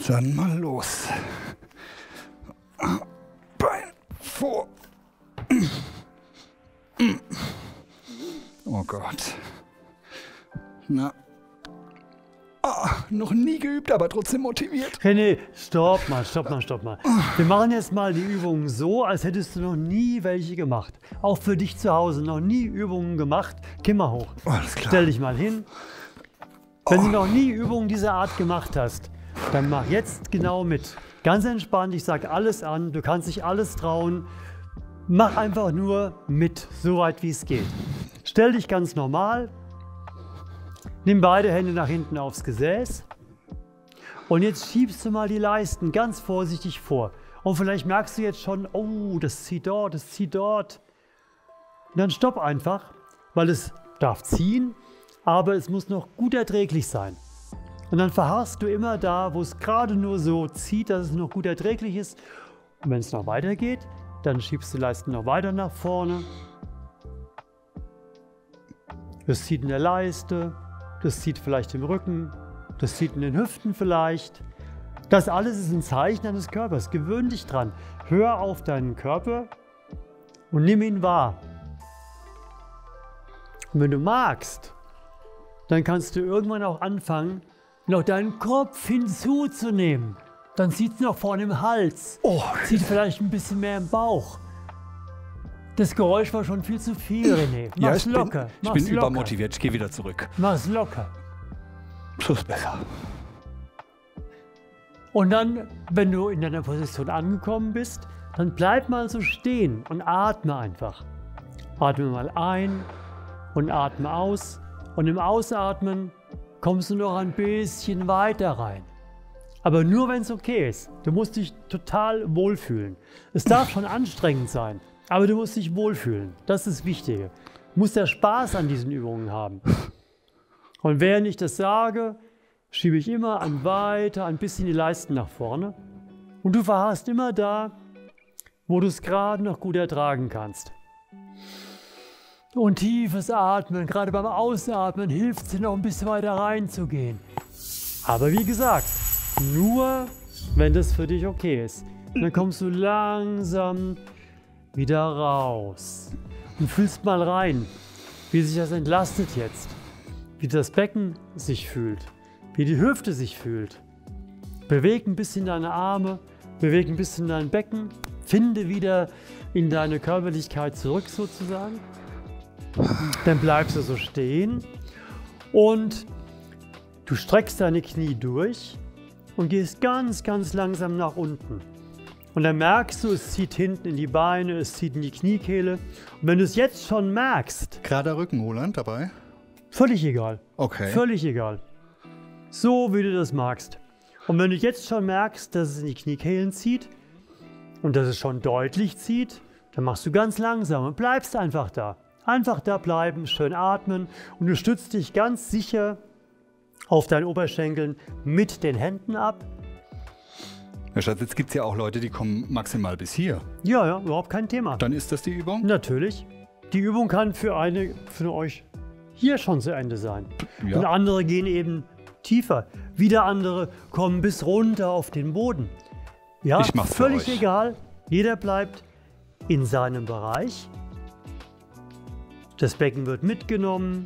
Dann mal los. Bein vor. Oh Gott. Na. Noch nie geübt, aber trotzdem motiviert. René, stopp mal. Wir machen jetzt mal die Übungen so, als hättest du noch nie welche gemacht. Auch für dich zu Hause noch nie Übungen gemacht. Geh mal hoch. Alles klar. Stell dich mal hin. Wenn du noch nie Übungen dieser Art gemacht hast, dann mach jetzt genau mit. Ganz entspannt, ich sage alles an, du kannst dich alles trauen. Mach einfach nur mit, so weit wie es geht. Stell dich ganz normal. Nimm beide Hände nach hinten aufs Gesäß. Und jetzt schiebst du mal die Leisten ganz vorsichtig vor. Und vielleicht merkst du jetzt schon, oh, das zieht dort, das zieht dort. Und dann stopp einfach, weil es darf ziehen, aber es muss noch gut erträglich sein. Und dann verharrst du immer da, wo es gerade nur so zieht, dass es noch gut erträglich ist. Und wenn es noch weitergeht, dann schiebst du die Leisten noch weiter nach vorne. Das zieht in der Leiste, das zieht vielleicht im Rücken, das zieht in den Hüften vielleicht. Das alles ist ein Zeichen deines Körpers. Gewöhn dich dran. Hör auf deinen Körper und nimm ihn wahr. Und wenn du magst, dann kannst du irgendwann auch anfangen, noch deinen Kopf hinzuzunehmen. Dann zieht es noch vorne im Hals. Zieht vielleicht ein bisschen mehr im Bauch. Das Geräusch war schon viel zu viel, René. Mach's locker. Ich bin übermotiviert. Ich gehe wieder zurück. Mach's locker. So ist besser. Und dann, wenn du in deiner Position angekommen bist, dann bleib mal so stehen und atme einfach. Atme mal ein und atme aus. Und im Ausatmen kommst du noch ein bisschen weiter rein. Aber nur, wenn es okay ist. Du musst dich total wohlfühlen. Es darf schon anstrengend sein, aber du musst dich wohlfühlen. Das ist das Wichtige. Du musst ja Spaß an diesen Übungen haben. Und während ich das sage, schiebe ich immer weiter ein bisschen die Leisten nach vorne. Und du verharrst immer da, wo du es gerade noch gut ertragen kannst. Und tiefes Atmen, gerade beim Ausatmen, hilft es dir noch ein bisschen weiter reinzugehen. Aber wie gesagt, nur wenn das für dich okay ist. Und dann kommst du langsam wieder raus und fühlst mal rein, wie sich das entlastet jetzt, wie das Becken sich fühlt, wie die Hüfte sich fühlt. Beweg ein bisschen deine Arme, beweg ein bisschen dein Becken, finde wieder in deine Körperlichkeit zurück sozusagen. Dann bleibst du so stehen und du streckst deine Knie durch und gehst ganz, ganz langsam nach unten. Und dann merkst du, es zieht hinten in die Beine, es zieht in die Kniekehle. Und wenn du es jetzt schon merkst... Gerader Rücken, Roland, dabei? Völlig egal. Okay. Völlig egal. So, wie du das magst. Und wenn du jetzt schon merkst, dass es in die Kniekehlen zieht und dass es schon deutlich zieht, dann machst du ganz langsam und bleibst einfach da. Einfach da bleiben, schön atmen und du stützt dich ganz sicher auf deinen Oberschenkeln mit den Händen ab. Herr Schatz, jetzt gibt es ja auch Leute, die kommen maximal bis hier. Ja, überhaupt kein Thema. Dann ist das die Übung? Natürlich. Die Übung kann für euch hier schon zu Ende sein. Ja. Und andere gehen eben tiefer. Wieder andere kommen bis runter auf den Boden. Ja, Ich mach's für völlig euch. egal. Jeder bleibt in seinem Bereich. Das Becken wird mitgenommen,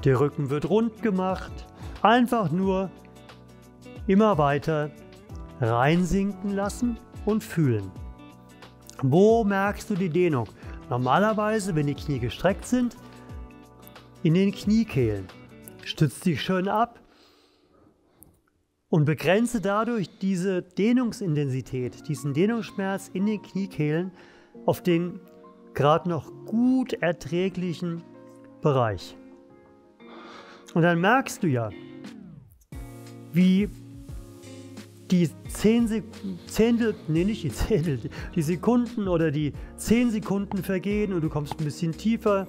der Rücken wird rund gemacht. Einfach nur immer weiter reinsinken lassen und fühlen. Wo merkst du die Dehnung? Normalerweise, wenn die Knie gestreckt sind, in den Kniekehlen. Stütz dich schön ab und begrenze dadurch diese Dehnungsintensität, diesen Dehnungsschmerz in den Kniekehlen auf den gerade noch gut erträglichen Bereich. Und dann merkst du ja, wie die die Sekunden oder die 10 Sekunden vergehen und du kommst ein bisschen tiefer.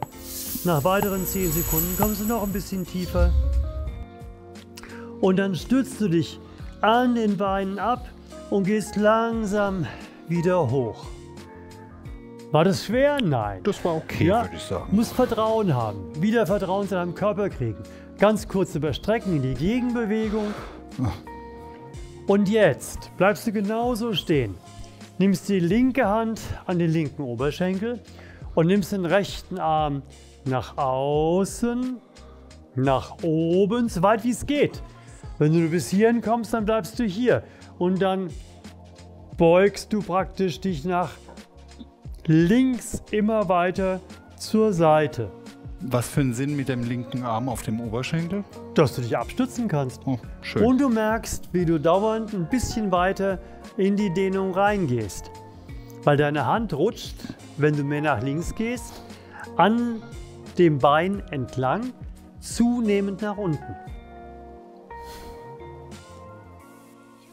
Nach weiteren 10 Sekunden kommst du noch ein bisschen tiefer. Und dann stützt du dich an den Beinen ab und gehst langsam wieder hoch. War das schwer? Nein. Das war okay, Ja, würde ich sagen. musst Vertrauen haben. Wieder Vertrauen zu deinem Körper kriegen. Ganz kurz überstrecken in die Gegenbewegung. Und jetzt bleibst du genauso stehen. Nimmst die linke Hand an den linken Oberschenkel und nimmst den rechten Arm nach außen, nach oben, so weit wie es geht. Wenn du bis hierhin kommst, dann bleibst du hier. Und dann beugst du praktisch dich nach links immer weiter zur Seite. Was für einen Sinn mit dem linken Arm auf dem Oberschenkel? Dass du dich abstützen kannst. Oh, schön. Und du merkst, wie du dauernd ein bisschen weiter in die Dehnung reingehst. Weil deine Hand rutscht, wenn du mehr nach links gehst, an dem Bein entlang, zunehmend nach unten.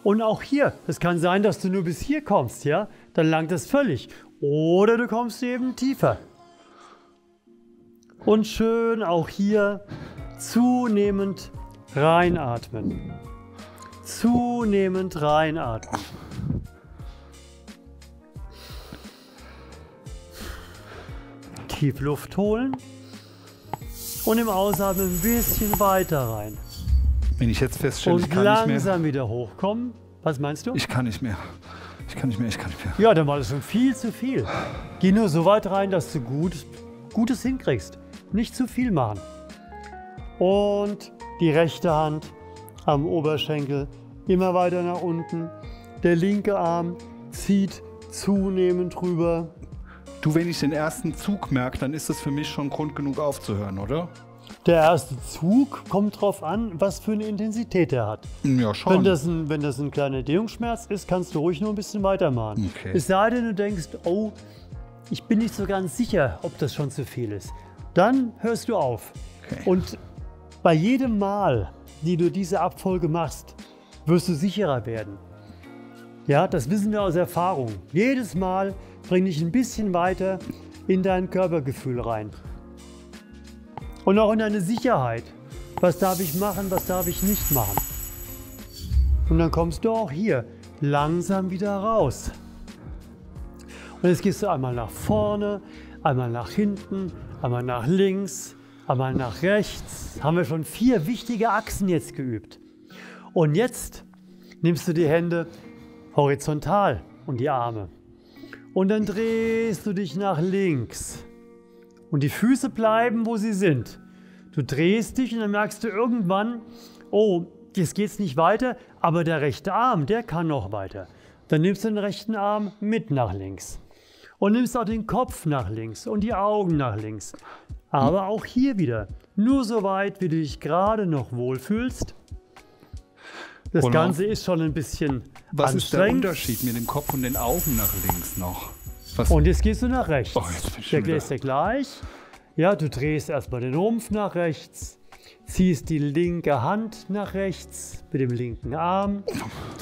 Und auch hier, es kann sein, dass du nur bis hier kommst, ja? Dann langt das völlig. Oder du kommst eben tiefer. Und schön auch hier zunehmend reinatmen. Zunehmend reinatmen. Tief Luft holen und im Ausatmen ein bisschen weiter rein. Wenn ich jetzt feststelle, Und ich kann nicht mehr. langsam wieder hochkommen. Was meinst du? Ich kann nicht mehr. Ich kann nicht mehr. Ja, dann war das schon viel zu viel. Geh nur so weit rein, dass du Gutes hinkriegst. Nicht zu viel machen. Und die rechte Hand am Oberschenkel immer weiter nach unten. Der linke Arm zieht zunehmend rüber. Du, wenn ich den ersten Zug merke, dann ist das für mich schon Grund genug aufzuhören, oder? Der erste Zug kommt drauf an, was für eine Intensität er hat. Ja, schon. Wenn das ein kleiner Dehnungsschmerz ist, kannst du ruhig noch ein bisschen weitermachen. Okay. Es sei denn, du denkst, oh, ich bin nicht so ganz sicher, ob das schon zu viel ist. Dann hörst du auf. Okay. Und bei jedem Mal, die du diese Abfolge machst, wirst du sicherer werden. Ja, das wissen wir aus Erfahrung. Jedes Mal bring dich ein bisschen weiter in dein Körpergefühl rein. Und auch in deine Sicherheit. Was darf ich machen, was darf ich nicht machen? Und dann kommst du auch hier langsam wieder raus. Und jetzt gehst du einmal nach vorne, einmal nach hinten, einmal nach links, einmal nach rechts. Haben wir schon 4 wichtige Achsen jetzt geübt. Und jetzt nimmst du die Hände horizontal und die Arme. Und dann drehst du dich nach links. Und die Füße bleiben, wo sie sind. Du drehst dich und dann merkst du irgendwann, oh, jetzt geht es nicht weiter, aber der rechte Arm, der kann noch weiter. Dann nimmst du den rechten Arm mit nach links. Und nimmst auch den Kopf nach links und die Augen nach links. Aber auch hier wieder, nur so weit, wie du dich gerade noch wohlfühlst. Das Und Ganze ist schon ein bisschen Was ist der anstrengend. Unterschied mit dem Kopf und den Augen nach links noch? Was? Und jetzt gehst du nach rechts. Oh, jetzt bin ich Der schon wieder- ist ja gleich. Ja, du drehst erstmal den Rumpf nach rechts, ziehst die linke Hand nach rechts mit dem linken Arm,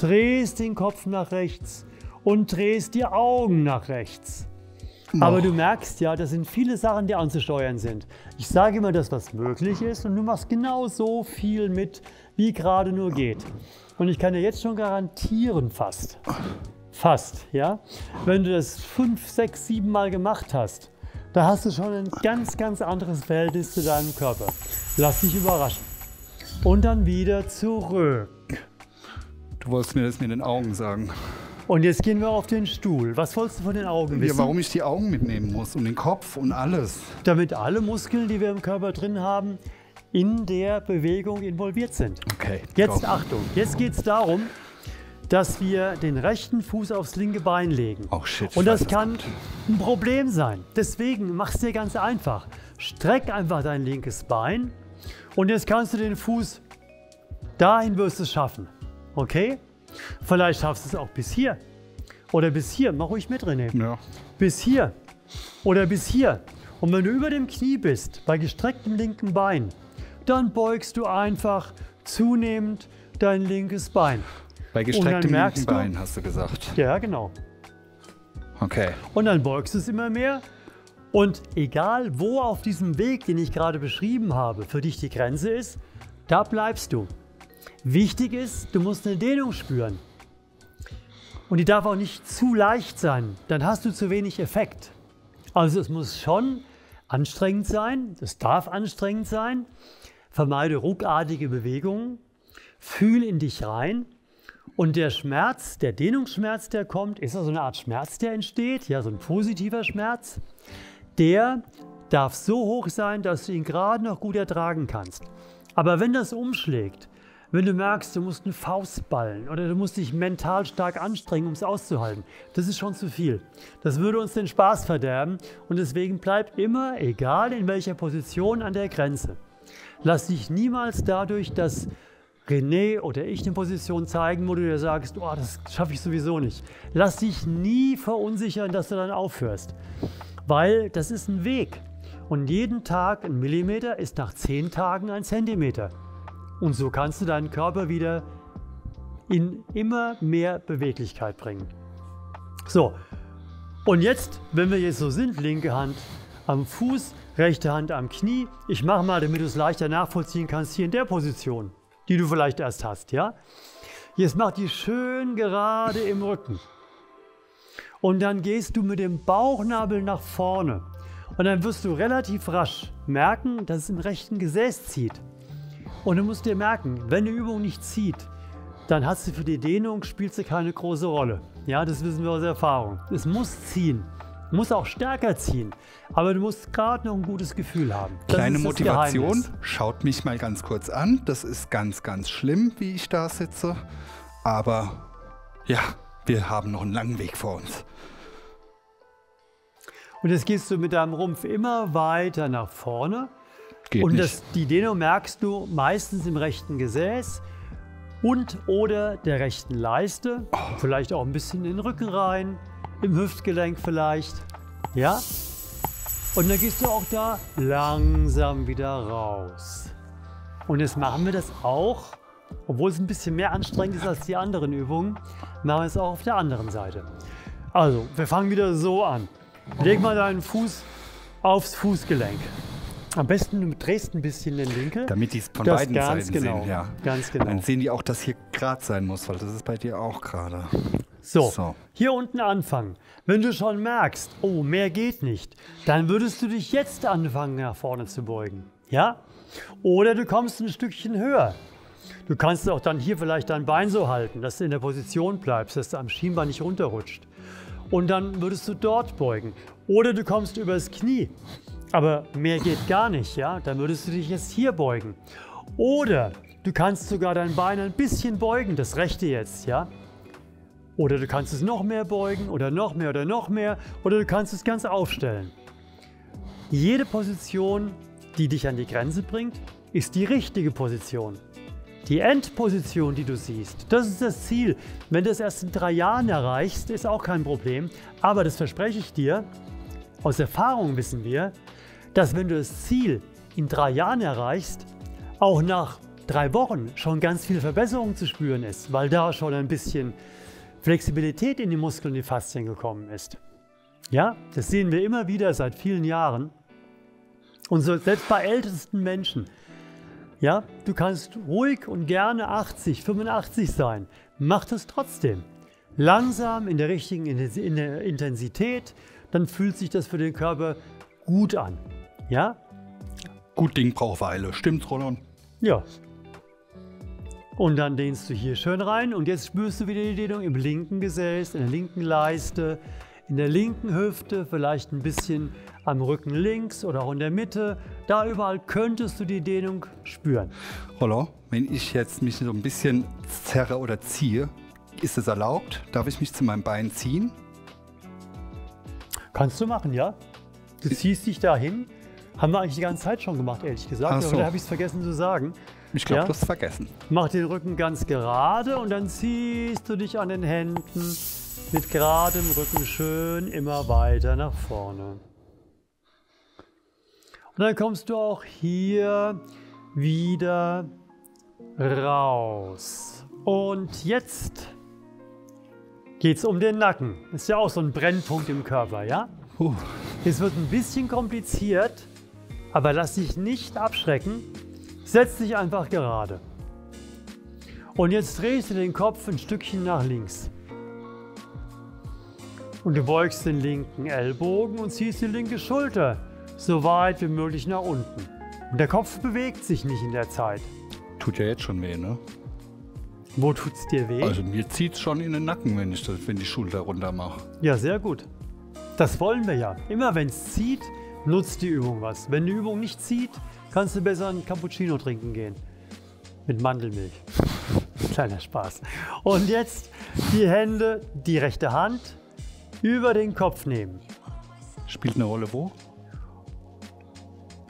drehst den Kopf nach rechts und drehst die Augen nach rechts. Aber du merkst ja, das sind viele Sachen, die anzusteuern sind. Ich sage immer das, was möglich ist, und du machst genau so viel mit, wie gerade nur geht. Und ich kann dir jetzt schon garantieren, fast, ja, wenn du das 5, 6, 7 Mal gemacht hast, da hast du schon ein ganz, ganz anderes Verhältnis zu deinem Körper. Lass dich überraschen. Und dann wieder zurück. Du wolltest mir das mit den Augen sagen. Und jetzt gehen wir auf den Stuhl. Was wolltest du von den Augen wissen? Ja, warum ich die Augen mitnehmen muss und den Kopf und alles. Damit alle Muskeln, die wir im Körper drin haben, in der Bewegung involviert sind. Okay. Jetzt go. Achtung, jetzt geht es darum, dass wir den rechten Fuß aufs linke Bein legen. Oh shit. Und ich das weiß, kann kommt. ein Problem sein. Deswegen mach es dir ganz einfach. Streck einfach dein linkes Bein und jetzt kannst du den Fuß, dahin wirst du es schaffen. Okay? Vielleicht schaffst du es auch bis hier. Oder bis hier. Mach ruhig mit, René. Ja. Bis hier. Oder bis hier. Und wenn du über dem Knie bist, bei gestrecktem linken Bein, dann beugst du einfach zunehmend dein linkes Bein. Bei Und gestrecktem dann merkst linken du- Bein, hast du gesagt. Ja, genau. Okay. Und dann beugst du es immer mehr. Und egal, wo auf diesem Weg, den ich gerade beschrieben habe, für dich die Grenze ist, da bleibst du. Wichtig ist, du musst eine Dehnung spüren. Und die darf auch nicht zu leicht sein, dann hast du zu wenig Effekt. Also es muss schon anstrengend sein, es darf anstrengend sein. Vermeide ruckartige Bewegungen, fühl in dich rein Und der Schmerz, der Dehnungsschmerz, der kommt, ist ja so eine Art Schmerz, der entsteht, ja, so ein positiver Schmerz. Der darf so hoch sein, dass du ihn gerade noch gut ertragen kannst. Aber wenn das umschlägt, wenn du merkst, du musst eine Faust ballen oder du musst dich mental stark anstrengen, um es auszuhalten, das ist schon zu viel. Das würde uns den Spaß verderben und deswegen bleib immer, egal in welcher Position, an der Grenze. Lass dich niemals dadurch, dass René oder ich eine Position zeigen, wo du dir sagst, oh, das schaffe ich sowieso nicht. Lass dich nie verunsichern, dass du dann aufhörst, weil das ist ein Weg. Und jeden Tag ein Millimeter ist nach 10 Tagen ein Zentimeter. Und so kannst du deinen Körper wieder in immer mehr Beweglichkeit bringen. So, und jetzt, wenn wir jetzt so sind, linke Hand am Fuß, rechte Hand am Knie. Ich mache mal, damit du es leichter nachvollziehen kannst, hier in der Position, die du vielleicht erst hast, ja? Jetzt mach die schön gerade im Rücken. Und dann gehst du mit dem Bauchnabel nach vorne. Und dann wirst du relativ rasch merken, dass es im rechten Gesäß zieht. Und du musst dir merken, wenn die Übung nicht zieht, dann hast du für die Dehnung, spielst du keine große Rolle. Ja, das wissen wir aus Erfahrung. Es muss ziehen, muss auch stärker ziehen, aber du musst gerade noch ein gutes Gefühl haben. Kleine Motivation, schaut mich mal ganz kurz an. Das ist ganz, ganz schlimm, wie ich da sitze. Aber ja, wir haben noch einen langen Weg vor uns. Und jetzt gehst du mit deinem Rumpf immer weiter nach vorne. Geht und nicht. Die Dehnung merkst du meistens im rechten Gesäß und oder der rechten Leiste. Vielleicht auch ein bisschen in den Rücken rein, im Hüftgelenk vielleicht. Ja? Und dann gehst du auch da langsam wieder raus. Und jetzt machen wir das auch, obwohl es ein bisschen mehr anstrengend ist als die anderen Übungen, machen wir es auch auf der anderen Seite. Also, wir fangen wieder so an. Leg mal deinen Fuß aufs Fußgelenk. Am besten du drehst ein bisschen den Winkel. Damit die es von beiden Seiten genau, sehen. Ja. Ganz genau. Dann sehen die auch, dass hier gerade sein muss, weil das ist bei dir auch gerade. So, hier unten anfangen. Wenn du schon merkst, oh, mehr geht nicht, dann würdest du dich jetzt anfangen, nach vorne zu beugen. Ja? Oder du kommst ein Stückchen höher. Du kannst auch dann hier vielleicht dein Bein so halten, dass du in der Position bleibst, dass du am Schienbein nicht runterrutscht. Und dann würdest du dort beugen. Oder du kommst übers Knie. Aber mehr geht gar nicht, ja? Dann würdest du dich jetzt hier beugen. Oder du kannst sogar dein Bein ein bisschen beugen, das rechte jetzt, ja? Oder du kannst es noch mehr beugen oder noch mehr oder noch mehr. Oder du kannst es ganz aufstellen. Jede Position, die dich an die Grenze bringt, ist die richtige Position. Die Endposition, die du siehst, das ist das Ziel. Wenn du es erst in 3 Jahren erreichst, ist auch kein Problem. Aber das verspreche ich dir, aus Erfahrung wissen wir, dass wenn du das Ziel in 3 Jahren erreichst, auch nach 3 Wochen schon ganz viel Verbesserung zu spüren ist, weil da schon ein bisschen Flexibilität in die Muskeln und die Faszien gekommen ist. Ja, das sehen wir immer wieder seit vielen Jahren. Und so selbst bei ältesten Menschen. Ja, du kannst ruhig und gerne 80, 85 sein. Mach das trotzdem. Langsam in der richtigen Intensität, dann fühlt sich das für den Körper gut an. Ja? Gut Ding braucht Weile. Stimmt's, Roland? Ja. Und dann dehnst du hier schön rein und jetzt spürst du wieder die Dehnung im linken Gesäß, in der linken Leiste, in der linken Hüfte, vielleicht ein bisschen am Rücken links oder auch in der Mitte. Da überall könntest du die Dehnung spüren. Rollo, wenn ich jetzt mich so ein bisschen zerre oder ziehe, ist es erlaubt? Darf ich mich zu meinem Bein ziehen? Kannst du machen, ja. Du ziehst dich dahin. Haben wir eigentlich die ganze Zeit schon gemacht, ehrlich gesagt. Ach so. Oder habe ich es vergessen zu sagen? Ich glaube, Ja? du hast es vergessen. Mach den Rücken ganz gerade und dann ziehst du dich an den Händen mit geradem Rücken schön immer weiter nach vorne. Und dann kommst du auch hier wieder raus. Und jetzt geht es um den Nacken. Das ist ja auch so ein Brennpunkt im Körper, ja? Es wird ein bisschen kompliziert, aber lass dich nicht abschrecken. Setz dich einfach gerade. Und jetzt drehst du den Kopf ein Stückchen nach links. Und du beugst den linken Ellbogen und ziehst die linke Schulter so weit wie möglich nach unten. Und der Kopf bewegt sich nicht in der Zeit. Tut ja jetzt schon weh, ne? Wo tut's dir weh? Also mir zieht es schon in den Nacken, wenn die Schulter runter mache. Ja, sehr gut. Das wollen wir ja. Immer wenn es zieht, nutzt die Übung was. Wenn die Übung nicht zieht, kannst du besser einen Cappuccino trinken gehen. Mit Mandelmilch. Kleiner Spaß. Und jetzt die Hände, die rechte Hand über den Kopf nehmen. Spielt eine Rolle wo?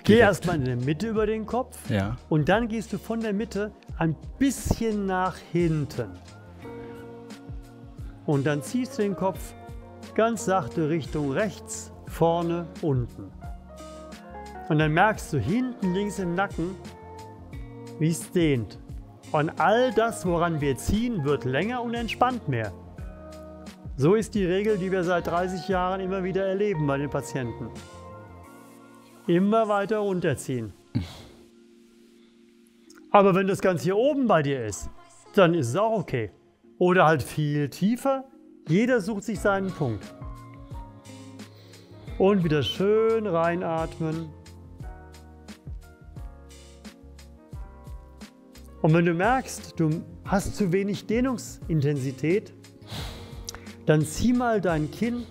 Geh erstmal in der Mitte über den Kopf. Ja. Und dann gehst du von der Mitte ein bisschen nach hinten. Und dann ziehst du den Kopf ganz sachte Richtung rechts, vorne, unten. Und dann merkst du hinten links im Nacken, wie es dehnt. Und all das, woran wir ziehen, wird länger und entspannt mehr. So ist die Regel, die wir seit 30 Jahren immer wieder erleben bei den Patienten. Immer weiter runterziehen. Aber wenn das Ganze hier oben bei dir ist, dann ist es auch okay. Oder halt viel tiefer. Jeder sucht sich seinen Punkt. Und wieder schön reinatmen. Und wenn du merkst, du hast zu wenig Dehnungsintensität, dann zieh mal dein Kinn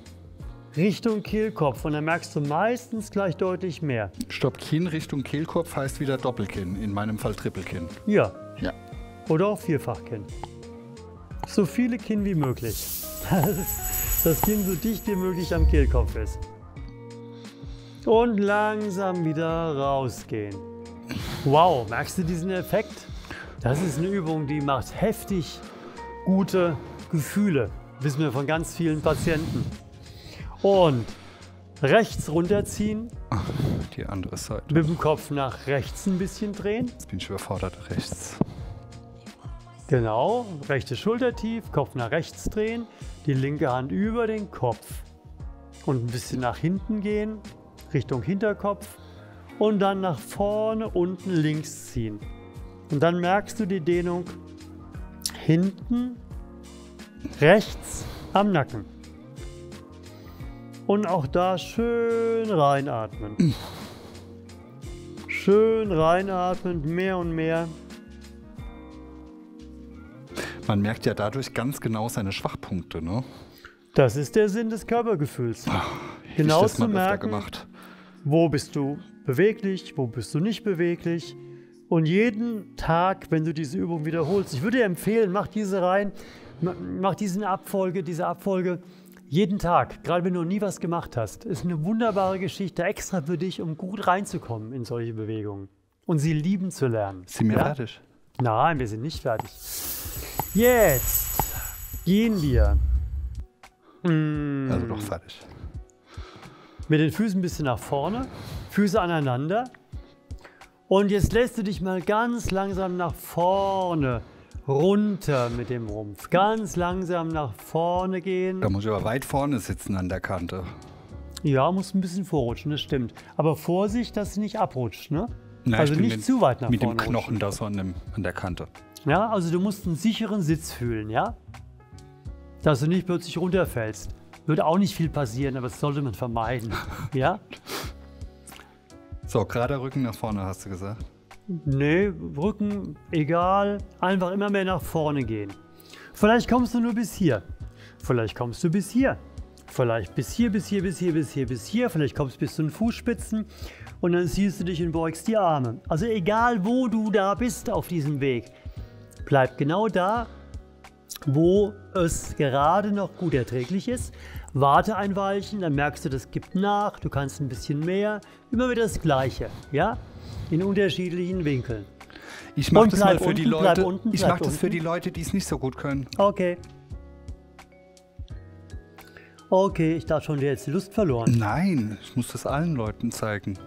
Richtung Kehlkopf und dann merkst du meistens gleich deutlich mehr. Stopp, Kinn Richtung Kehlkopf heißt wieder Doppelkinn, in meinem Fall Trippelkinn. Ja. Ja. Oder auch Vierfachkinn. So viele Kinn wie möglich. Dass das Kinn so dicht wie möglich am Kehlkopf ist. Und langsam wieder rausgehen. Wow, merkst du diesen Effekt? Das ist eine Übung, die macht heftig gute Gefühle. Wissen wir von ganz vielen Patienten. Und rechts runterziehen. Die andere Seite. Mit dem Kopf nach rechts ein bisschen drehen. Jetzt bin ich überfordert, rechts. Genau, rechte Schulter tief, Kopf nach rechts drehen, die linke Hand über den Kopf. Und ein bisschen nach hinten gehen, Richtung Hinterkopf. Und dann nach vorne, unten links ziehen. Und dann merkst du die Dehnung hinten, rechts am Nacken. Und auch da schön reinatmen. Schön reinatmen, mehr und mehr. Man merkt ja dadurch ganz genau seine Schwachpunkte, ne? Das ist der Sinn des Körpergefühls. Genau zu merken, wo bist du beweglich, wo bist du nicht beweglich. Und jeden Tag, wenn du diese Übung wiederholst, ich würde dir empfehlen, mach diese diese Abfolge jeden Tag, gerade wenn du noch nie was gemacht hast. Ist eine wunderbare Geschichte extra für dich, um gut reinzukommen in solche Bewegungen und sie lieben zu lernen. Sind wir fertig? Nein, wir sind nicht fertig. Jetzt gehen wir Also doch fertig. mit den Füßen ein bisschen nach vorne, Füße aneinander. Und jetzt lässt du dich mal ganz langsam nach vorne runter mit dem Rumpf. Ganz langsam nach vorne gehen. Da muss ich aber weit vorne sitzen an der Kante. Ja, musst ein bisschen vorrutschen, das stimmt. Aber Vorsicht, dass du nicht abrutscht, ne? Na, also nicht zu weit nach mit vorne dem Knochen rutschen. da so an der Kante. Ja, also du musst einen sicheren Sitz fühlen, ja? Dass du nicht plötzlich runterfällst. Würde auch nicht viel passieren, aber das sollte man vermeiden, ja? So, gerader Rücken nach vorne, hast du gesagt. Nee, Rücken, egal, einfach immer mehr nach vorne gehen. Vielleicht kommst du nur bis hier. Vielleicht kommst du bis hier. Vielleicht bis hier, bis hier, bis hier, bis hier, bis hier. Vielleicht kommst du bis zu den Fußspitzen und dann ziehst du dich und beugst die Arme. Also egal, wo du da bist auf diesem Weg, bleib genau da, wo es gerade noch gut erträglich ist. Warte ein Weilchen, dann merkst du, das gibt nach, du kannst ein bisschen mehr. Immer wieder das Gleiche, ja? In unterschiedlichen Winkeln. Ich mache das mal für unten, die Leute. Ich mache das für die Leute, die es nicht so gut können. Okay. Okay, ich dachte schon, du hättest die Lust verloren. Nein, ich muss das allen Leuten zeigen.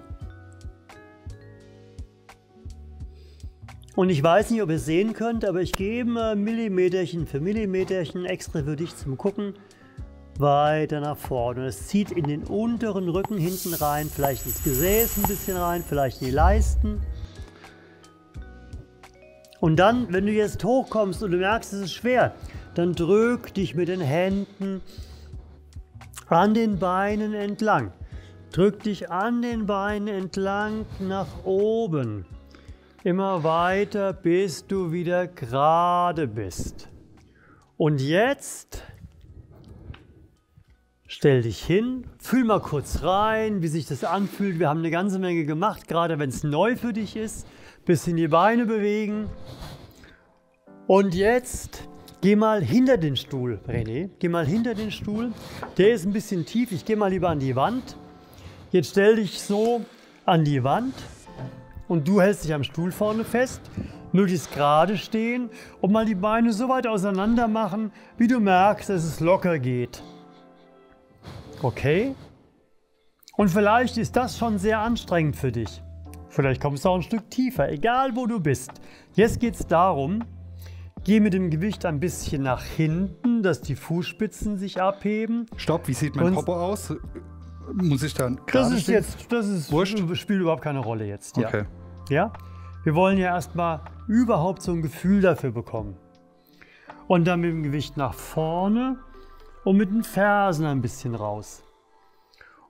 Und ich weiß nicht, ob ihr es sehen könnt, aber ich gebe mal Millimeterchen für Millimeterchen extra für dich zum Gucken weiter nach vorne. Es zieht in den unteren Rücken hinten rein, vielleicht ins Gesäß ein bisschen rein, vielleicht in die Leisten. Und dann, wenn du jetzt hochkommst und du merkst, es ist schwer, dann drück dich mit den Händen an den Beinen entlang. Drück dich an den Beinen entlang nach oben. Immer weiter, bis du wieder gerade bist. Und jetzt stell dich hin, fühl mal kurz rein, wie sich das anfühlt. Wir haben eine ganze Menge gemacht, gerade wenn es neu für dich ist. Bisschen die Beine bewegen. Und jetzt geh mal hinter den Stuhl, René. Geh mal hinter den Stuhl. Der ist ein bisschen tief. Ich gehe mal lieber an die Wand. Jetzt stell dich so an die Wand. Und du hältst dich am Stuhl vorne fest, möglichst gerade stehen und mal die Beine so weit auseinander machen, wie du merkst, dass es locker geht. Okay? Und vielleicht ist das schon sehr anstrengend für dich. Vielleicht kommst du auch ein Stück tiefer, egal wo du bist. Jetzt geht es darum, geh mit dem Gewicht ein bisschen nach hinten, dass die Fußspitzen sich abheben. Stopp, wie sieht mein Popo aus? Muss ich dann gerade stehen? Spielt überhaupt keine Rolle jetzt. Ja. Okay. Ja? Wir wollen ja erstmal überhaupt so ein Gefühl dafür bekommen. Und dann mit dem Gewicht nach vorne und mit den Fersen ein bisschen raus.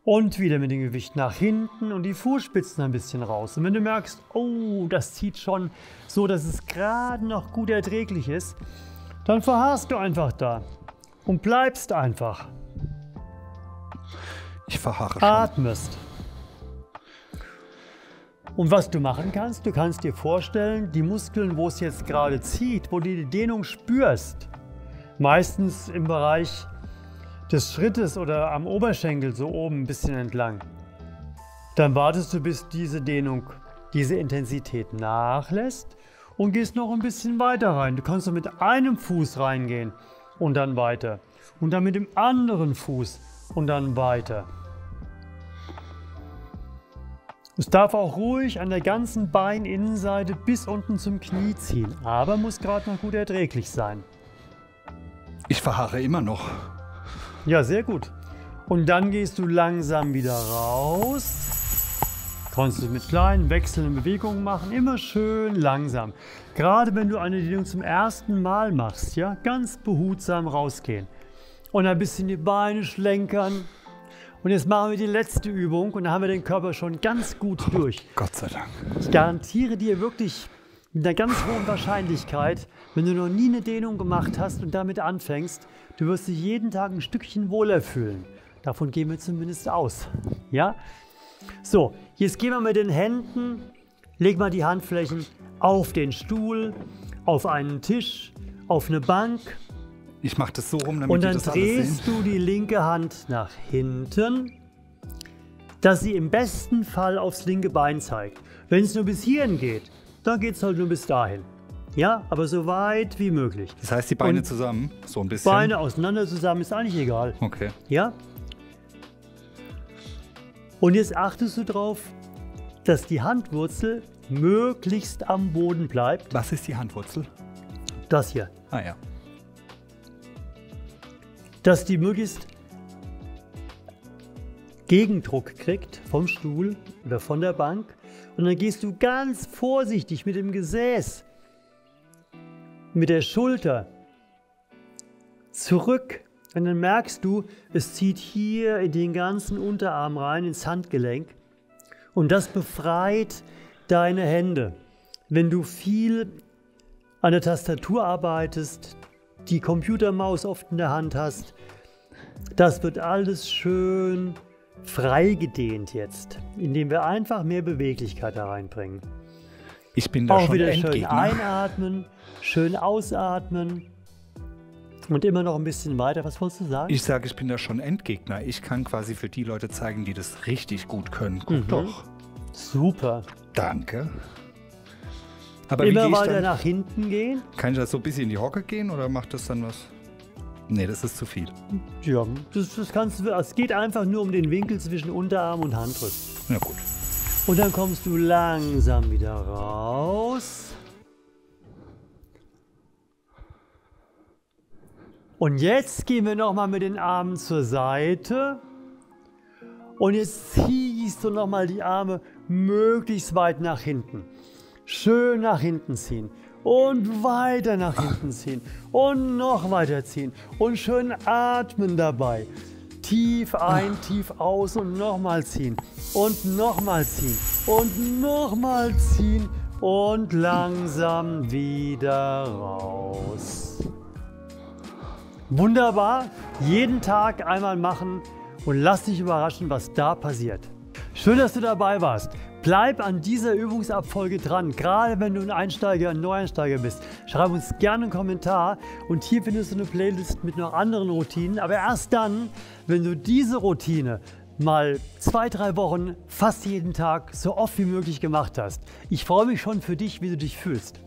Und wieder mit dem Gewicht nach hinten und die Fußspitzen ein bisschen raus. Und wenn du merkst, oh, das zieht schon so, dass es gerade noch gut erträglich ist, dann verharrst du einfach da und bleibst einfach. Ich verharre schon. Atmest. Und was du machen kannst, du kannst dir vorstellen, die Muskeln, wo es jetzt gerade zieht, wo du die Dehnung spürst, meistens im Bereich des Schrittes oder am Oberschenkel so oben ein bisschen entlang, dann wartest du, bis diese Dehnung, diese Intensität nachlässt und gehst noch ein bisschen weiter rein. Du kannst so mit einem Fuß reingehen und dann weiter und dann mit dem anderen Fuß und dann weiter. Es darf auch ruhig an der ganzen Beininnenseite bis unten zum Knie ziehen, aber muss gerade noch gut erträglich sein. Ich verharre immer noch. Ja, sehr gut. Und dann gehst du langsam wieder raus. Kannst du mit kleinen wechselnden Bewegungen machen, immer schön langsam. Gerade wenn du eine Dehnung zum ersten Mal machst, ja, ganz behutsam rausgehen. Und ein bisschen die Beine schlenkern. Und jetzt machen wir die letzte Übung und dann haben wir den Körper schon ganz gut durch. Gott sei Dank. Ich garantiere dir wirklich mit einer ganz hohen Wahrscheinlichkeit, wenn du noch nie eine Dehnung gemacht hast und damit anfängst, du wirst dich jeden Tag ein Stückchen wohler fühlen. Davon gehen wir zumindest aus. Ja? So, jetzt gehen wir mit den Händen, leg mal die Handflächen auf den Stuhl, auf einen Tisch, auf eine Bank. Ich mache das so rum, damit und dann die das alles sehen. drehst du die linke Hand nach hinten, dass sie im besten Fall aufs linke Bein zeigt. Wenn es nur bis hierhin geht, dann geht es halt nur bis dahin. Ja, aber so weit wie möglich. Das heißt, die Beine zusammen, so ein bisschen? Beine auseinander zusammen ist eigentlich egal. Okay. Ja? Und jetzt achtest du darauf, dass die Handwurzel möglichst am Boden bleibt. Was ist die Handwurzel? Das hier. Ah ja. Dass die möglichst Gegendruck kriegt vom Stuhl oder von der Bank. Und dann gehst du ganz vorsichtig mit dem Gesäß, mit der Schulter zurück. Und dann merkst du, es zieht hier in den ganzen Unterarm rein, ins Handgelenk. Und das befreit deine Hände. Wenn du viel an der Tastatur arbeitest, die Computermaus oft in der Hand hast, das wird alles schön freigedehnt jetzt, indem wir einfach mehr Beweglichkeit da reinbringen. Ich bin da auch schon wieder Endgegner. Schön einatmen, schön ausatmen und immer noch ein bisschen weiter. Was wolltest du sagen? Ich sage, ich bin da schon Endgegner. Ich kann quasi für die Leute zeigen, die das richtig gut können. Guck doch. Super. Danke. Aber Immer wie gehe ich weiter dann? nach hinten gehen. Kann ich da so ein bisschen in die Hocke gehen oder macht das dann was? Nee, das ist zu viel. Ja, das kannst du. Es geht einfach nur um den Winkel zwischen Unterarm und Handrücken. Na gut. Und dann kommst du langsam wieder raus. Und jetzt gehen wir nochmal mit den Armen zur Seite. Und jetzt ziehst du nochmal die Arme möglichst weit nach hinten. Schön nach hinten ziehen. Und weiter nach hinten ziehen. Und noch weiter ziehen. Und schön atmen dabei. Tief ein, tief aus und nochmal ziehen. Und nochmal ziehen. Und nochmal ziehen, und langsam wieder raus. Wunderbar, jeden Tag einmal machen und lass dich überraschen, was da passiert. Schön, dass du dabei warst. Bleib an dieser Übungsabfolge dran, gerade wenn du ein Einsteiger, ein Neueinsteiger bist. Schreib uns gerne einen Kommentar und hier findest du eine Playlist mit noch anderen Routinen. Aber erst dann, wenn du diese Routine mal 2-3 Wochen, fast jeden Tag, so oft wie möglich gemacht hast. Ich freue mich schon für dich, wie du dich fühlst.